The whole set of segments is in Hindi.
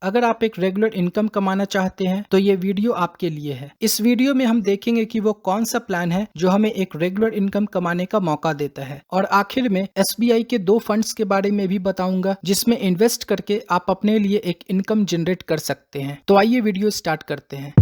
अगर आप एक रेगुलर इनकम कमाना चाहते हैं तो ये वीडियो आपके लिए है। इस वीडियो में हम देखेंगे कि वो कौन सा प्लान है जो हमें एक रेगुलर इनकम कमाने का मौका देता है, और आखिर में SBI के 2 फंड्स के बारे में भी बताऊंगा जिसमें इन्वेस्ट करके आप अपने लिए एक इनकम जनरेट कर सकते हैं। तो आइए वीडियो स्टार्ट करते हैं।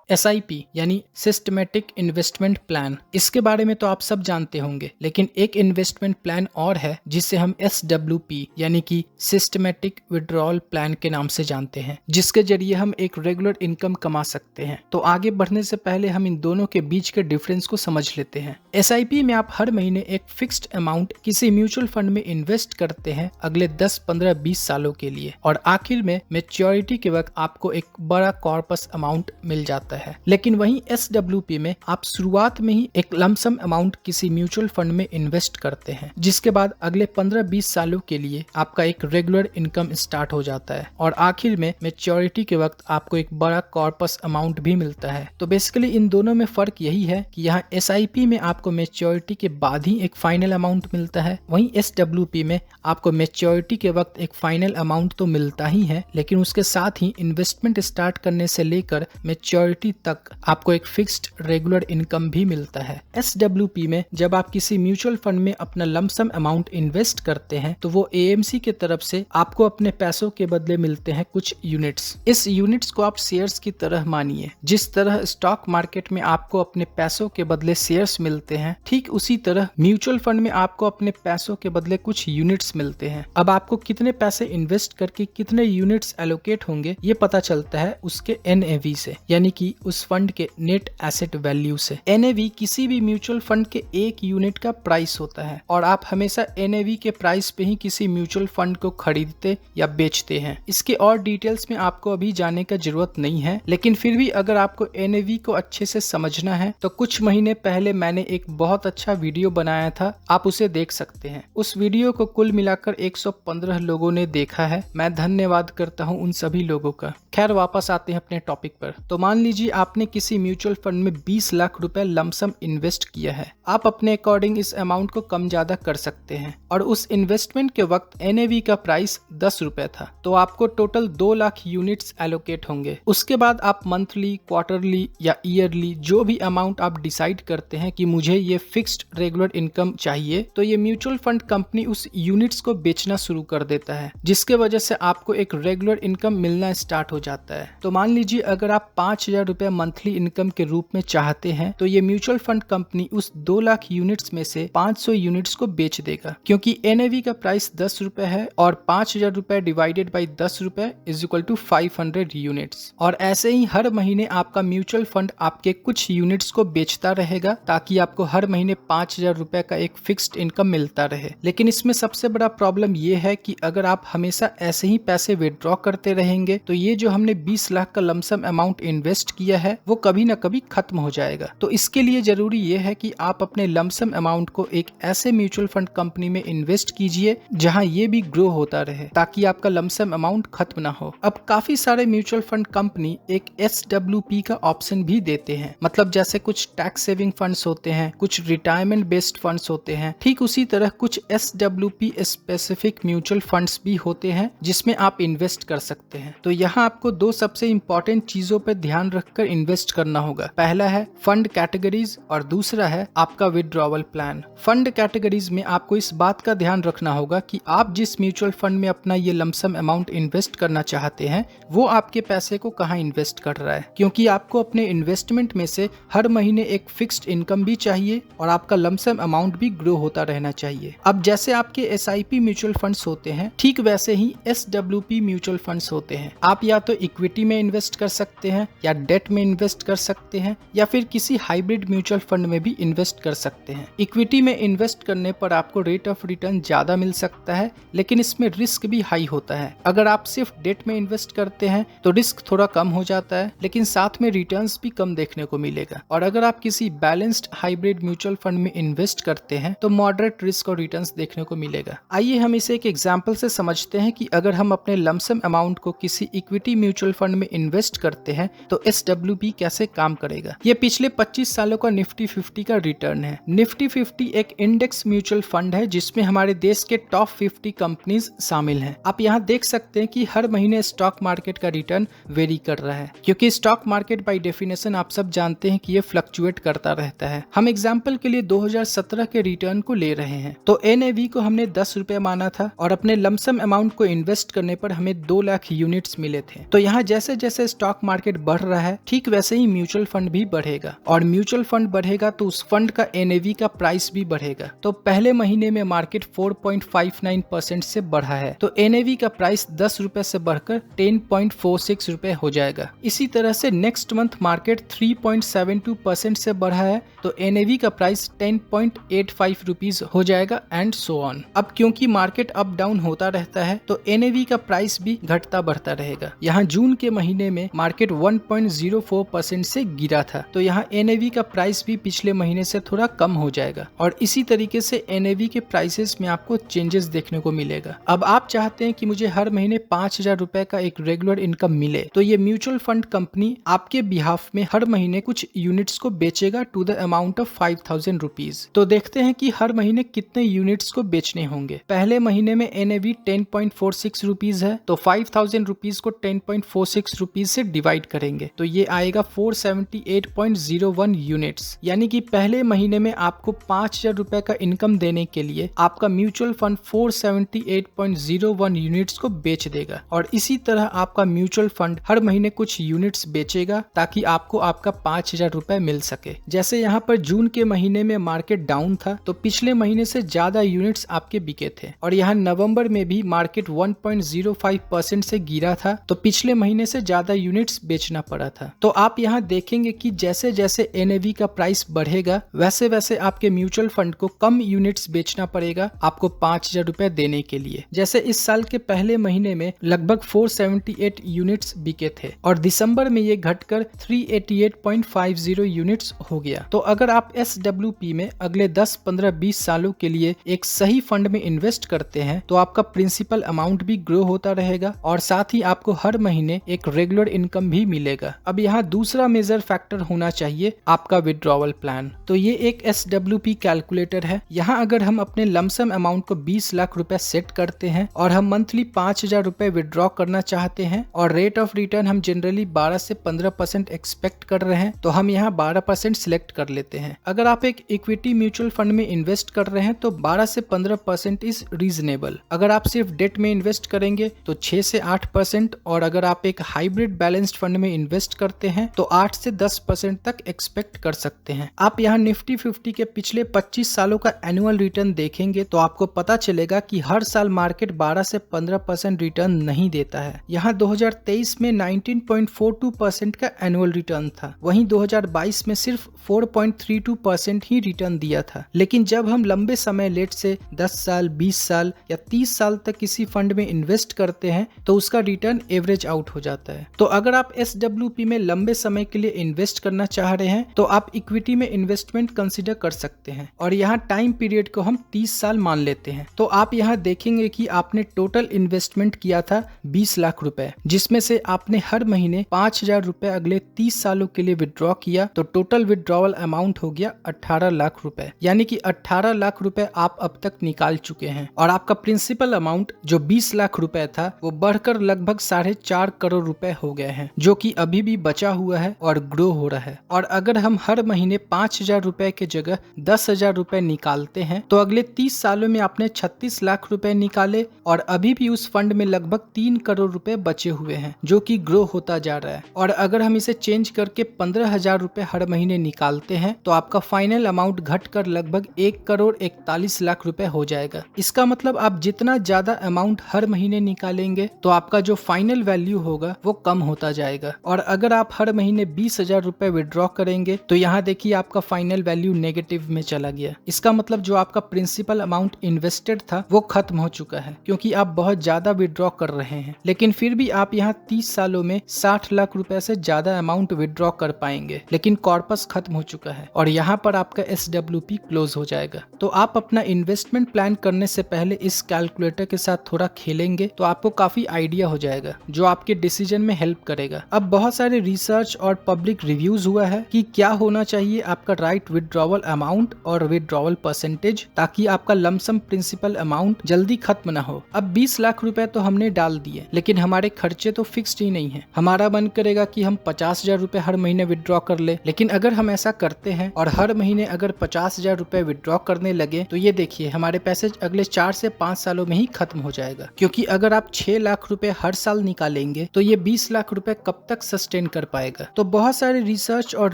SIP यानी सिस्टमेटिक इन्वेस्टमेंट प्लान, इसके बारे में तो आप सब जानते होंगे, लेकिन एक इन्वेस्टमेंट प्लान और है जिसे हम SWP यानी कि सिस्टमेटिक विड्रॉल प्लान के नाम से जानते हैं, जिसके जरिए हम एक रेगुलर इनकम कमा सकते हैं। तो आगे बढ़ने से पहले हम इन दोनों के बीच के डिफरेंस को समझ लेते हैं। SIP में आप हर महीने एक फिक्स्ड अमाउंट किसी म्यूचुअल फंड में इन्वेस्ट करते हैं अगले 10, 15, 20 सालों के लिए, और आखिर में मैच्योरिटी के वक्त आपको एक बड़ा कॉर्पस अमाउंट मिल जाता है। लेकिन वहीं SWP में आप शुरुआत में ही एक लमसम अमाउंट किसी म्यूचुअल फंड में इन्वेस्ट करते हैं, जिसके बाद अगले 15-20 सालों के लिए आपका एक रेगुलर इनकम स्टार्ट हो जाता है, और आखिर में मैच्योरिटी के वक्त आपको एक बड़ा कॉर्पस अमाउंट भी मिलता है। तो बेसिकली इन दोनों में फर्क यही है कि यहाँ SIP में आपको मैच्योरिटी के बाद ही एक फाइनल अमाउंट मिलता है, वहीं SWP में आपको मैच्योरिटी के वक्त एक फाइनल अमाउंट तो मिलता ही है, लेकिन उसके साथ ही इन्वेस्टमेंट स्टार्ट करने से लेकर मैच्योरिटी तक आपको एक फिक्स्ड रेगुलर इनकम भी मिलता है। SWP में जब आप किसी म्यूचुअल फंड में अपना लमसम अमाउंट इन्वेस्ट करते हैं तो वो AMC के तरफ से आपको अपने पैसों के बदले मिलते हैं कुछ यूनिट्स। इस यूनिट्स को आप शेयर्स की तरह मानिए। जिस तरह स्टॉक मार्केट में आपको अपने पैसों के बदले शेयर्स मिलते हैं, ठीक उसी तरह म्यूचुअल फंड में आपको अपने पैसों के बदले कुछ यूनिट्स मिलते हैं। अब आपको कितने पैसे इन्वेस्ट करके कितने यूनिट्स एलोकेट होंगे ये पता चलता है उसके NAV से, यानी कि उस फंड के नेट एसेट वैल्यू से। NAV किसी भी म्यूचुअल फंड के एक यूनिट का प्राइस होता है, और आप हमेशा NAV के प्राइस पे ही किसी म्यूचुअल फंड को खरीदते या बेचते हैं। इसके और डिटेल्स में आपको अभी जाने का जरूरत नहीं है, लेकिन फिर भी अगर आपको NAV को अच्छे से समझना है तो कुछ महीने पहले मैंने एक बहुत अच्छा वीडियो बनाया था, आप उसे देख सकते हैं। उस वीडियो को कुल मिलाकर 115 लोगों ने देखा है। मैं धन्यवाद करता हूँ उन सभी लोगों का। खैर, वापस आते हैं अपने टॉपिक पर। तो मान लीजिए आपने किसी म्यूचुअल फंड में 20 लाख रुपए लमसम इन्वेस्ट किया है। आप अपने अकॉर्डिंग इस अमाउंट को कम ज्यादा कर सकते हैं, और उस इन्वेस्टमेंट के वक्त NAV का प्राइस 10 रुपए था, तो आपको टोटल 2 लाख यूनिट्स एलोकेट होंगे। उसके बाद आप मंथली, क्वार्टरली या ईयरली जो भी अमाउंट आप डिसाइड करते हैं कि मुझे ये फिक्स्ड रेगुलर इनकम चाहिए, तो ये म्यूचुअल फंड कंपनी उस यूनिट्स को बेचना शुरू कर देता है, जिसके वजह से आपको एक रेगुलर इनकम मिलना स्टार्ट हो जाता है। तो मान लीजिए अगर आप 5,000 रुपए मंथली इनकम के रूप में चाहते हैं, तो ये म्यूचुअल फंड कंपनी उस 2 लाख यूनिट्स में से 500 यूनिट्स को बेच देगा, क्योंकि NAV का प्राइस 10 रुपए है, और 5,000 रुपए डिवाइडेड बाई 10 रुपए इज इक्वल टू 500 यूनिट्स। और ऐसे ही हर महीने आपका म्यूचुअल फंड आपके कुछ यूनिट्स को बेचता रहेगा, ताकि आपको हर महीने 5,000 रुपए का एक फिक्स्ड इनकम मिलता रहे। लेकिन इसमें सबसे बड़ा प्रॉब्लम ये है कि अगर आप हमेशा ऐसे ही पैसे विड्रॉ करते रहेंगे, तो ये जो हमने 20 लाख का लमसम अमाउंट इन्वेस्ट किया है वो कभी ना कभी खत्म हो जाएगा। तो इसके लिए जरूरी ये है कि आप अपने लमसम अमाउंट को एक ऐसे म्यूचुअल फंड कंपनी में इन्वेस्ट कीजिए जहां ये भी ग्रो होता रहे, ताकि आपका लमसम अमाउंट खत्म ना हो। अब काफी सारे म्यूचुअल फंड कंपनी एक SWP का ऑप्शन भी देते हैं, मतलब जैसे कुछ टैक्स सेविंग फंड्स होते हैं, कुछ रिटायरमेंट बेस्ड फंड्स होते हैं, ठीक उसी तरह कुछ SWP स्पेसिफिक म्यूचुअल फंड्स भी होते हैं जिसमें आप इन्वेस्ट कर सकते हैं। तो यहाँ आपको 2 सबसे इंपॉर्टेंट चीजों पर ध्यान रखकर इन्वेस्ट करना होगा। पहला है फंड कैटेगरीज, और दूसरा है आपका विड्रॉवल प्लान। फंड कैटेगरीज में आपको इस बात का ध्यान रखना होगा कि आप जिस म्यूचुअल फंड में अपना ये लमसम अमाउंट इन्वेस्ट करना चाहते हैं वो आपके पैसे को कहाँ इन्वेस्ट कर रहा है, क्योंकि आपको अपने इन्वेस्टमेंट में से हर महीने एक फिक्स्ड इनकम भी चाहिए, और आपका लमसम अमाउंट भी ग्रो होता रहना चाहिए। अब जैसे आपके SIP म्यूचुअल फंड्स होते हैं, ठीक वैसे ही SWP म्यूचुअल फंड्स होते हैं। आप या तो इक्विटी में इन्वेस्ट कर सकते हैं, या डेट में इन्वेस्ट कर सकते हैं, या फिर किसी हाइब्रिड म्यूचुअल फंड में भी इन्वेस्ट कर सकते हैं। इक्विटी में इन्वेस्ट करने पर आपको रेट ऑफ रिटर्न ज्यादा मिल सकता है, लेकिन इसमें रिस्क भी हाई होता है। अगर आप सिर्फ डेट में इन्वेस्ट करते हैं तो रिस्क थोड़ा कम हो जाता है, लेकिन साथ में रिटर्न्स भी कम देखने को मिलेगा। और अगर आप किसी बैलेंस्ड हाइब्रिड म्यूचुअल फंड में इन्वेस्ट करते हैं तो मॉडरेट रिस्क और रिटर्न्स देखने को मिलेगा। आइए हम इसे एक एग्जांपल से समझते हैं कि अगर हम अपने लमसम अमाउंट को किसी इक्विटी म्यूचुअल फंड में इन्वेस्ट करते हैं तो SWP कैसे काम करेगा। ये पिछले 25 सालों का निफ्टी 50 का रिटर्न है। निफ्टी 50 एक इंडेक्स म्यूचुअल फंड है जिसमें हमारे देश के टॉप 50 कंपनीज शामिल हैं। आप यहाँ देख सकते हैं कि हर महीने स्टॉक मार्केट का रिटर्न वेरी कर रहा है, क्योंकि स्टॉक मार्केट बाय डेफिनेशन आप सब जानते हैं कि ये फ्लक्चुएट करता रहता है। हम एग्जाम्पल के लिए 2017 के रिटर्न को ले रहे हैं, तो NAV को हमने 10 रुपए माना था और अपने लमसम अमाउंट को इन्वेस्ट करने पर हमें 2 लाख यूनिट्स मिले थे। तो यहाँ जैसे जैसे स्टॉक मार्केट बढ़ रहा है, ठीक वैसे ही म्यूचुअल फंड भी बढ़ेगा, और म्यूचुअल फंड बढ़ेगा तो उस फंड का NAV का प्राइस भी बढ़ेगा। तो पहले महीने में मार्केट 4.59% से बढ़ा है, तो NAV का प्राइस 10 रुपए से बढ़कर 10.46 रुपए हो जाएगा। इसी तरह से नेक्स्ट मंथ मार्केट 3.72% से बढ़ा है, तो NAV का प्राइस 10.85 रुपीज हो जाएगा, एंड सो ऑन। अब क्योंकि मार्केट अप डाउन होता रहता है, तो NAV का प्राइस भी घटता बढ़ता रहेगा। यहाँ जून के महीने में मार्केट 1.04% से गिरा था, तो यहाँ NAV का प्राइस भी पिछले महीने से थोड़ा कम हो जाएगा, और इसी तरीके से NAV के प्राइसेस में आपको चेंजेस देखने को मिलेगा। अब आप चाहते हैं कि मुझे हर महीने 5,000 रुपए का एक रेगुलर इनकम मिले, तो ये म्यूचुअल फंड कंपनी आपके बिहाफ में हर महीने कुछ यूनिट्स को बेचेगा to the amount of 5,000 rupees. तो देखते हैं कि हर महीने कितने यूनिट्स को बेचने होंगे। पहले महीने में NAV 10.46 रुपीज है, तो 5,000 रुपीज को 10.46 रुपीज से डिवाइड करेंगे, तो ये आएगा 478.01 यूनिट्स। यानी कि पहले महीने में आपको 5,000 रुपए का इनकम देने के लिए आपका म्यूचुअल फंड 478.01 यूनिट्स को बेच देगा, और इसी तरह आपका म्यूचुअल फंड हर महीने कुछ यूनिट्स बेचेगा ताकि आपको आपका 5,000 रुपए मिल सके। जैसे यहाँ पर जून के महीने में मार्केट डाउन था, तो पिछले महीने से ज्यादा यूनिट्स आपके बिके थे, और यहाँ नवंबर में भी मार्केट 1.05% से गिरा था, तो पिछले महीने से ज्यादा यूनिट्स बेचना पड़ा था। तो आप यहाँ देखेंगे कि जैसे जैसे NAV का प्राइस बढ़ेगा, वैसे वैसे आपके म्यूचुअल फंड को कम यूनिट्स बेचना पड़ेगा आपको 5,000 रुपए देने के लिए। जैसे इस साल के पहले महीने में लगभग 478 यूनिट्स बिके थे, और दिसंबर में ये घटकर 388.50 यूनिट्स हो गया। तो अगर आप SWP में अगले 10, 15, 20 सालों के लिए एक सही फंड में इन्वेस्ट करते हैं, तो आपका प्रिंसिपल अमाउंट भी ग्रो होता रहेगा, और साथ ही आपको हर महीने एक रेगुलर इनकम भी मिलेगा। अब यहाँ दूसरा मेजर फैक्टर होना चाहिए आपका विड्रॉवल प्लान। तो ये एक SWP कैलकुलेटर है। यहाँ अगर हम अपने लमसम अमाउंट को 20 लाख रुपए सेट करते हैं और हम मंथली 5,000 रुपए विड्रॉ करना चाहते हैं, और रेट ऑफ रिटर्न हम जनरली 12 से 15% एक्सपेक्ट कर रहे हैं, तो हम यहाँ 12% सिलेक्ट कर लेते हैं। अगर आप एक इक्विटी म्यूचुअल फंड में इन्वेस्ट कर रहे हैं तो 12 से 15% इज रीजनेबल। अगर आप सिर्फ डेट में इन्वेस्ट करेंगे तो 6 से 8%, और अगर आप एक हाइब्रिड बैलेंस्ड फंड में इन्वेस्ट करते हैं तो 8 से 10% तक एक्सपेक्ट कर सकते हैं। आप यहाँ निफ्टी 50 के पिछले 25 सालों का एनुअल रिटर्न देखेंगे तो आपको पता चलेगा कि हर साल मार्केट 12 से 15% रिटर्न नहीं देता है। यहाँ 2023 में 19.42% का एनुअल रिटर्न था, वहीं 2022 में सिर्फ 4.32% ही रिटर्न दिया था। लेकिन जब हम लंबे समय लेट से 10 साल, 20 साल या 30 साल तक किसी फंड में इन्वेस्ट करते हैं तो उसका रिटर्न एवरेज आउट हो जाता है। तो अगर आप SWP में लंबे समय के लिए इन्वेस्ट करना चाह रहे हैं तो आप इक्विटी में इन्वेस्टमेंट कंसीडर कर सकते हैं, और यहाँ टाइम पीरियड को हम 30 साल मान लेते हैं। तो आप यहाँ देखेंगे कि आपने टोटल इन्वेस्टमेंट किया था 20 लाख रुपए, जिसमें से आपने हर महीने 5,000 रुपए अगले 30 सालों के लिए विड्रॉ किया, तो टोटल विड्रॉवल अमाउंट हो गया 18 लाख रुपए। यानी कि 18 लाख रुपए आप अब तक निकाल चुके हैं, और आपका प्रिंसिपल अमाउंट जो 20 लाख रुपए था वो बढ़कर लगभग 4.5 करोड़ रुपए हो गए हैं, जो कि अभी भी बचा हुआ है और ग्रो हो रहा है। और अगर हम हर महीने 5,000 रुपए के जगह 10,000 रुपए निकालते हैं तो अगले 30 सालों में आपने 36 लाख रुपए निकाले, और अभी भी उस फंड में लगभग 3 करोड़ रुपए बचे हुए हैं, जो कि ग्रो होता जा रहा है। और अगर हम इसे चेंज करके 15,000 रुपए हर महीने निकालते हैं तो आपका फाइनल अमाउंट घटकर लगभग 1 करोड़ 41 लाख रुपए हो जाएगा। इसका मतलब आप जितना ज्यादा अमाउंट हर महीने निकालेंगे तो आपका जो फाइनल वैल्यू होगा वो कम होता जाएगा। और अगर आप हर महीने 20,000 रुपए विड्रॉ करेंगे तो यहाँ देखिए आपका फाइनल वैल्यू नेगेटिव में चला गया। इसका मतलब जो आपका प्रिंसिपल अमाउंट इन्वेस्टेड था वो खत्म हो चुका है, क्योंकि आप बहुत ज्यादा विड्रॉ कर रहे हैं। लेकिन फिर भी आप यहाँ 30 सालों में 60 लाख रुपए से ज्यादा अमाउंट विड्रॉ कर पाएंगे, लेकिन कॉर्पस खत्म हो चुका है और यहाँ पर आपका SWP क्लोज हो जाएगा। तो आप अपना इन्वेस्टमेंट प्लान करने से पहले इस कैलकुलेटर के साथ थोड़ा खेलेंगे तो आपको काफी आइडिया हो जाएगा, जो आपके डिसीजन में हेल्प करेगा। अब बहुत सारे सारे रिसर्च और पब्लिक रिव्यूज हुआ है कि क्या होना चाहिए आपका राइट विड्रॉवल अमाउंट और विड्रॉवल परसेंटेज, ताकि आपका लमसम प्रिंसिपल अमाउंट जल्दी खत्म ना हो। अब 20 लाख रुपए तो हमने डाल दिए, लेकिन हमारे खर्चे तो फिक्स्ड ही नहीं है। हमारा मन करेगा कि हम 50,000 रुपए हर महीने विड्रॉ कर ले, लेकिन अगर हम ऐसा करते हैं और हर महीने अगर 50,000 रुपए विड्रॉ करने लगे तो ये देखिए हमारे पैसे अगले 4 से 5 सालों में ही खत्म हो जाएगा। क्योंकि अगर आप 6 लाख रुपए हर साल निकालेंगे तो ये 20 लाख रुपए कब तक सस्टेन कर पाएगा। तो बहुत सारे रिसर्च और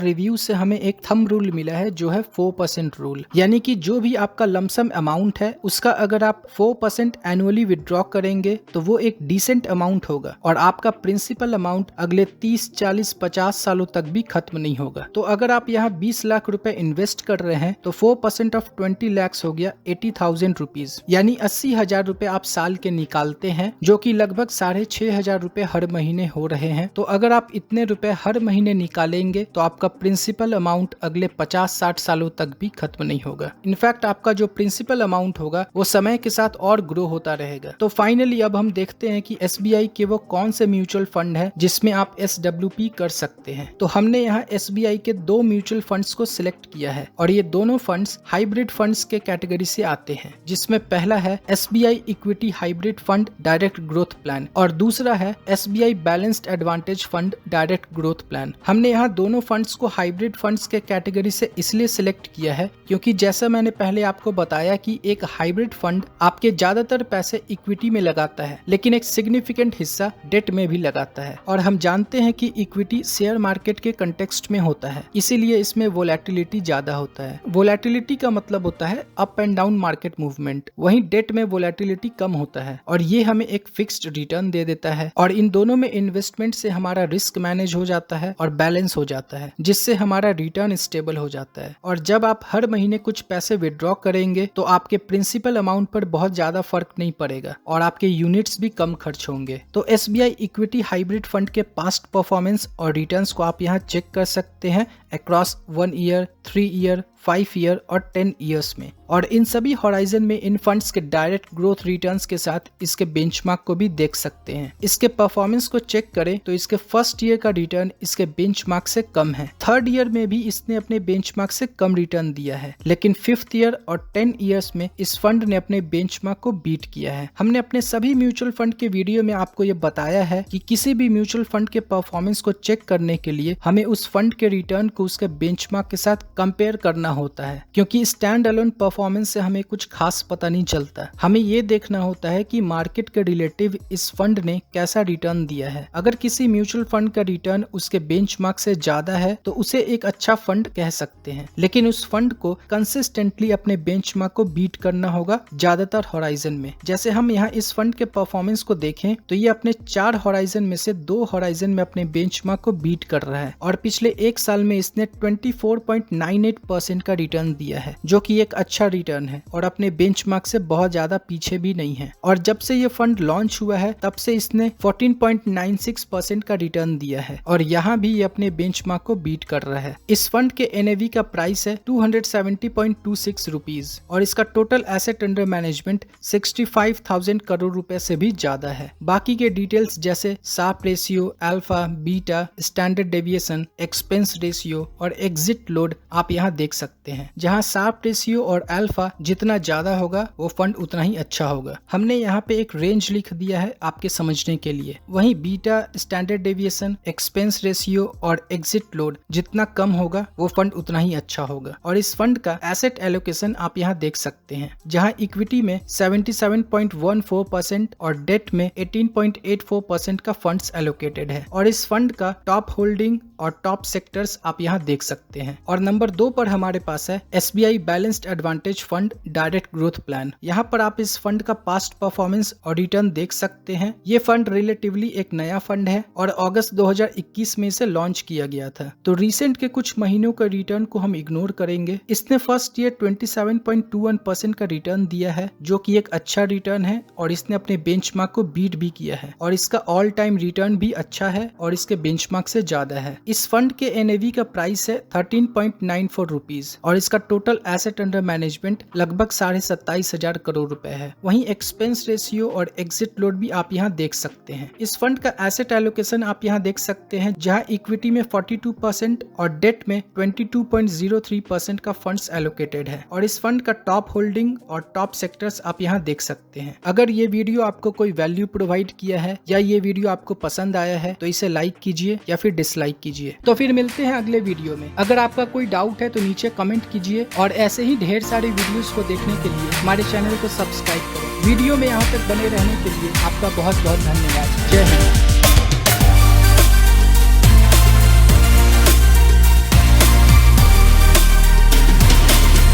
रिव्यू से हमें एक थंब रूल मिला है जो है 4% रूल, यानी कि जो भी आपका लमसम अमाउंट है उसका अगर आप 4% एनुअली विड्रॉ करेंगे तो वो एक डिसेंट अमाउंट होगा और आपका प्रिंसिपल अमाउंट अगले 30, 40, 50 सालों तक भी खत्म नहीं होगा। तो अगर आप यहाँ 20 लाख रुपए इन्वेस्ट कर रहे हैं तो 4% ऑफ 20 lakhs हो गया 80,000 रुपीज, यानी 80,000 रुपए आप साल के निकालते हैं, जो कि लगभग 6,500 रुपए हर महीने हो रहे हैं। तो अगर आप इतने रुपए हर महीने निकालेंगे तो आपका प्रिंसिपल अमाउंट अगले 50-60 सालों तक भी खत्म नहीं होगा। इनफैक्ट आपका जो प्रिंसिपल अमाउंट होगा वो समय के साथ और ग्रो होता रहेगा। तो फाइनली अब हम देखते हैं कि SBI के वो कौन से म्यूचुअल फंड है जिसमें आप SWP कर सकते हैं। तो हमने यहाँ SBI के 2 म्यूचुअल फंड्स को सिलेक्ट किया है और ये दोनों फंड्स हाइब्रिड फंड्स के कैटेगरी से आते हैं, जिसमें पहला है SBI equity hybrid fund direct growth plan और दूसरा है SBI balanced advantage fund direct growth plan. हमने यहाँ दोनों फंड्स को हाइब्रिड फंड्स के कैटेगरी से इसलिए सिलेक्ट किया है क्योंकि जैसा मैंने पहले आपको बताया कि एक हाइब्रिड फंड आपके ज्यादातर पैसे इक्विटी में लगाता है, लेकिन एक सिग्निफिकेंट हिस्सा डेट में भी लगाता है। और हम जानते हैं कि इक्विटी शेयर मार्केट के कंटेक्स्ट में होता है, इसीलिए इसमें वोलेटिलिटी ज्यादा होता है। वोलेटिलिटी का मतलब होता है up and down market movement, वहीं डेट में वोलेटिलिटी कम होता है और ये हमें एक फिक्स्ड रिटर्न दे देता है। और इन दोनों में इन्वेस्टमेंट से हमारा रिस्क मैनेज हो जाता है और बैलेंस हो जाता है, जिससे हमारा रिटर्न स्टेबल हो जाता है। और जब आप हर महीने कुछ पैसे विड्रॉ करेंगे तो आपके प्रिंसिपल अमाउंट पर बहुत ज्यादा फर्क नहीं पड़ेगा और आपके यूनिट्स भी कम खर्च होंगे। तो SBI इक्विटी हाइब्रिड फंड के पास्ट परफॉर्मेंस और रिटर्न्स को आप यहाँ चेक कर सकते हैं अक्रॉस 1 ईयर, 3 ईयर, 5 ईयर और 10 ईयर्स में। और इन सभी हॉराइजन में इन फंड्स के डायरेक्ट ग्रोथ रिटर्न्स के साथ इसके बेंचमार्क को भी देख सकते हैं। इसके परफॉर्मेंस को चेक करें तो इसके फर्स्ट ईयर का रिटर्न इसके बेंचमार्क से कम है, थर्ड ईयर में भी इसने अपने बेंचमार्क से कम रिटर्न दिया है, लेकिन 5th ईयर और 10 ईयर्स में इस फंड ने अपने बेंचमार्क को बीट किया है। हमने अपने सभी म्यूचुअल फंड के वीडियो में आपको ये बताया है कि किसी भी म्यूचुअल फंड के परफॉर्मेंस को चेक करने के लिए हमें उस फंड के रिटर्न को उसके बेंचमार्क के साथ कंपेयर करना होता है, क्योंकि स्टैंड अलोन परफॉर्मेंस से हमें कुछ खास पता नहीं चलता। हमें ये देखना होता है कि मार्केट के रिलेटिव इस फंड ने कैसा रिटर्न दिया है। अगर किसी म्यूचुअल फंड का रिटर्न उसके बेंचमार्क से ज्यादा है तो उसे एक अच्छा फंड कह सकते हैं, लेकिन उस फंड को कंसिस्टेंटली अपने बेंचमार्क को बीट करना होगा ज्यादातर हॉराइजन में। जैसे हम यहाँ इस फंड के परफॉर्मेंस को देखें तो ये अपने 4 हॉराइजन में से 2 हॉराइजन में अपने बेंचमार्क को बीट कर रहा है और पिछले 1 साल में इसने 24.98% का रिटर्न दिया है, जो कि एक अच्छा रिटर्न है और अपने बेंचमार्क से बहुत ज्यादा पीछे भी नहीं है। और जब से ये फंड लॉन्च हुआ है तब से इसने 14.96% का रिटर्न दिया है और यहाँ भी ये अपने बेंचमार्क को बीट कर रहा है। इस फंड के NAV का प्राइस है 270.26 रुपीज और इसका total asset under management 65,000 crore रुपए से भी ज्यादा है। बाकी के डिटेल्स जैसे Sharpe ratio, alpha, beta, standard deviation, expense ratio और एग्जिट लोड आप यहाँ देख सकते हैं। जहाँ शार्प रेशियो और अल्फा जितना ज्यादा होगा वो फंड उतना ही अच्छा होगा। हमने यहाँ पे एक रेंज लिख दिया है आपके समझने के लिए। वहीं beta, standard deviation, expense ratio और एग्जिट लोड जितना कम होगा वो फंड उतना ही अच्छा होगा। और इस फंड का एसेट एलोकेशन आप यहाँ देख सकते हैं, जहाँ इक्विटी में 77.14% और डेट में 18.84% का फंड्स एलोकेटेड है। और इस फंड का टॉप होल्डिंग और टॉप सेक्टर्स आप यहाँ देख सकते हैं। और नंबर 2 पर हमारे पास है SBI balanced advantage fund direct growth plan. यहाँ पर आप इस फंड का पास्ट परफॉर्मेंस और रिटर्न देख सकते हैं। ये फंड रिलेटिवली एक नया फंड है और अगस्त 2021 में इसे लॉन्च किया गया था, तो रिसेंट के कुछ महीनों का रिटर्न को हम इग्नोर करेंगे। इसने फर्स्ट ईयर 27.21% का रिटर्न दिया है, जो कि एक अच्छा रिटर्न है और इसने अपने बेंचमार्क को बीट भी किया है और इसका ऑल टाइम रिटर्न भी अच्छा है और इसके बेंचमार्क से ज्यादा है। इस फंड के NAV का प्राइस है 13.94 रुपीज रुपीज और इसका टोटल एसेट अंडर मैनेजमेंट लगभग 27,500 करोड़ रुपए है। वहीं एक्सपेंस रेशियो और एग्जिट लोड भी आप यहाँ देख सकते हैं। इस फंड का एसेट एलोकेशन आप यहाँ देख सकते हैं, जहां इक्विटी में 42% और डेट में 22.03% का फंड्स एलोकेटेड है और इस फंड का टॉप होल्डिंग और टॉप सेक्टर्स आप यहाँ देख सकते हैं। अगर ये वीडियो आपको कोई वैल्यू प्रोवाइड किया है या ये वीडियो आपको पसंद आया है तो इसे लाइक कीजिए या फिर डिसलाइक कीजिए। तो फिर मिलते हैं अगले वीडियो में। अगर आपका कोई डाउट है तो नीचे कमेंट कीजिए और ऐसे ही ढेर सारे वीडियोस को देखने के लिए हमारे चैनल को सब्सक्राइब करें। वीडियो में यहाँ तक बने रहने के लिए आपका बहुत बहुत धन्यवाद। जय हिंद।